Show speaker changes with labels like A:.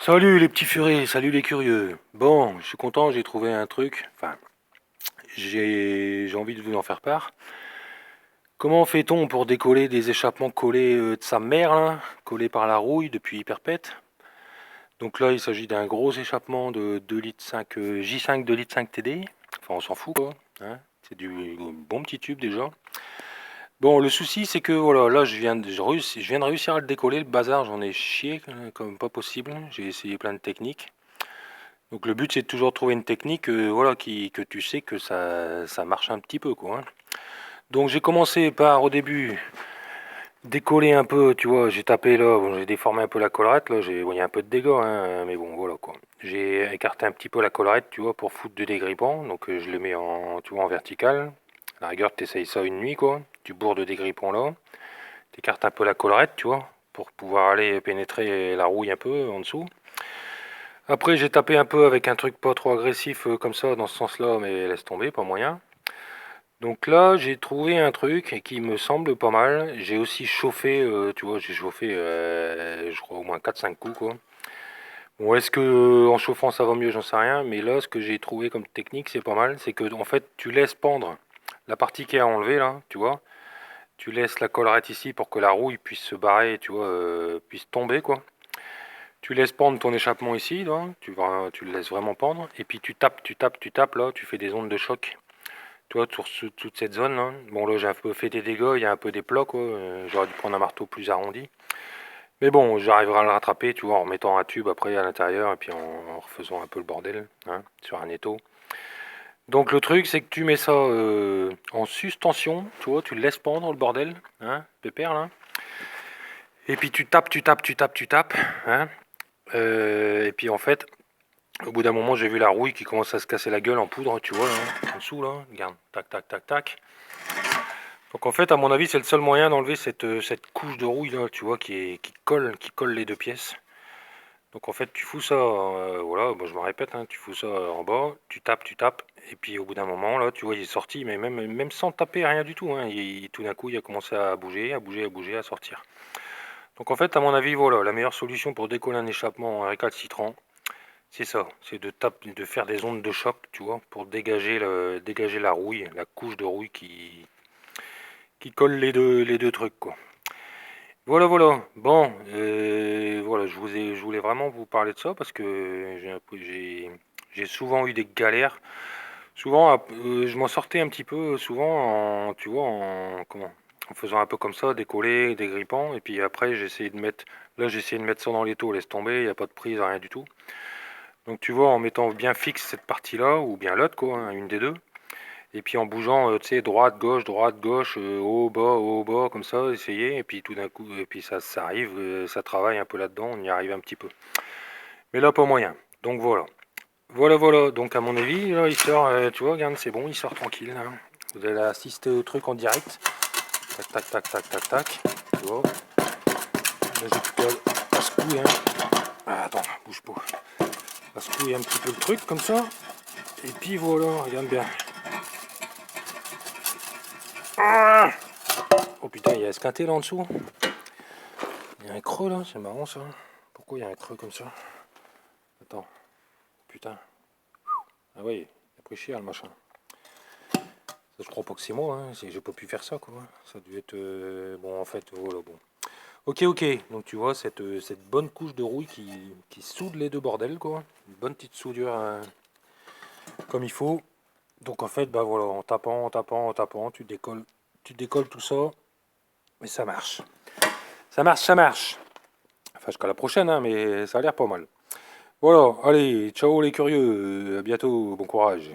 A: Salut les petits furets, salut les curieux. Bon, je suis content, j'ai trouvé un truc. Enfin, j'ai envie de vous en faire part. Comment fait-on pour décoller des échappements collés de sa mère, là, collés par la rouille depuis perpète? Donc là, il s'agit d'un gros échappement de 2,5 litres J5 2,5 litres TD. Enfin, on s'en fout quoi, hein. C'est du bon petit tube déjà. Bon, le souci, c'est que voilà, là, je viens de réussir à le décoller. Le bazar, j'en ai chié comme pas possible. J'ai essayé plein de techniques. Donc le but c'est de toujours trouver une technique voilà, que tu sais que ça marche un petit peu quoi, hein. Donc j'ai commencé par au début décoller un peu, tu vois, j'ai tapé là, bon, j'ai déformé un peu la collerette, là, bon, il y a un peu de dégâts, hein, mais bon voilà quoi. J'ai écarté un petit peu la collerette, tu vois, pour foutre de dégrippant, donc je le mets en, tu vois, en vertical. À la rigueur t'essayes ça une nuit quoi, tu bourres de dégrippant là, t'écartes un peu la collerette, tu vois, pour pouvoir aller pénétrer la rouille un peu en dessous. Après, j'ai tapé un peu avec un truc pas trop agressif comme ça, dans ce sens-là, mais laisse tomber, pas moyen. Donc là, j'ai trouvé un truc qui me semble pas mal. J'ai aussi chauffé, tu vois, j'ai chauffé, je crois, au moins 4-5 coups, quoi. Bon, est-ce que en chauffant ça va mieux, j'en sais rien, mais là, ce que j'ai trouvé comme technique, c'est pas mal. C'est que, en fait, tu laisses pendre la partie qui est enlevée, là, tu vois. Tu laisses la collerette ici pour que la rouille puisse se barrer, tu vois, puisse tomber, quoi. Tu laisses pendre ton échappement ici, là, tu le laisses vraiment pendre, et puis tu tapes, tu tapes, tu tapes, là, tu fais des ondes de choc, tu vois, sur toute cette zone, là. Bon, là, j'ai un peu fait des dégâts, il y a un peu des plots, quoi, j'aurais dû prendre un marteau plus arrondi. Mais bon, j'arriverai à le rattraper, tu vois, en remettant un tube après à l'intérieur, et puis en refaisant un peu le bordel, hein, sur un étau. Donc le truc, c'est que tu mets ça en suspension, tu vois, tu le laisses pendre, le bordel, hein, pépère, là. Et puis tu tapes, tu tapes, tu tapes, tu tapes, hein. Et puis en fait, au bout d'un moment, j'ai vu la rouille qui commence à se casser la gueule en poudre, tu vois, là, en dessous, là. Regarde, tac, tac, tac, tac. Donc en fait, à mon avis, c'est le seul moyen d'enlever cette couche de rouille, là, tu vois, qui colle les deux pièces. Donc en fait, tu fous ça, voilà, bon, je me répète, hein, tu fous ça en bas, tu tapes, et puis au bout d'un moment, là, tu vois, il est sorti, mais même sans taper, rien du tout, hein, tout d'un coup, il a commencé à bouger, à bouger, à bouger, à sortir. Donc en fait, à mon avis, voilà, la meilleure solution pour décoller un échappement récalcitrant, c'est ça, c'est de faire des ondes de choc, tu vois, pour dégager la rouille, la couche de rouille qui colle les deux trucs, quoi. Voilà, voilà. Bon, voilà, je voulais vraiment vous parler de ça parce que j'ai souvent eu des galères. Souvent, je m'en sortais un petit peu, souvent, tu vois, en faisant un peu comme ça, décoller, dégrippant, et puis après, j'ai essayé de mettre ça dans l'étau, laisse tomber, il n'y a pas de prise, rien du tout. Donc tu vois, en mettant bien fixe cette partie-là, ou bien l'autre, quoi, hein, une des deux, et puis en bougeant, tu sais, droite, gauche, haut, bas, comme ça, essayer, et puis tout d'un coup, et puis ça arrive, ça travaille un peu là-dedans, on y arrive un petit peu. Mais là, pas moyen. Donc voilà. Voilà, voilà. Donc à mon avis, là, il sort, tu vois, regarde, c'est bon, il sort tranquille, là. Vous allez assister au truc en direct. Tac, tac, tac, tac, tac, tac. Tu vois. Là, j'ai plus qu'à secouer, hein. Ah, attends, bouge pas. À secouer un petit peu le truc, comme ça. Et puis voilà, regarde bien. Ah, oh putain, il y a esquinté là en dessous. Il y a un creux là, c'est marrant ça. Pourquoi il y a un creux comme ça? Attends, putain. Ah oui, il a pris cher le machin. Ça, je crois pas que c'est moi, hein. J'ai pas pu faire ça quoi. Ça a dû être. Bon, en fait, voilà, bon. Ok, ok. Donc tu vois, cette bonne couche de rouille qui soude les deux bordels quoi. Une bonne petite soudure comme il faut. Donc en fait, bah voilà, en tapant, tu décolles tout ça. Mais ça marche. Ça marche, ça marche. Enfin, jusqu'à la prochaine, hein, mais ça a l'air pas mal. Voilà, allez, ciao les curieux, à bientôt, bon courage.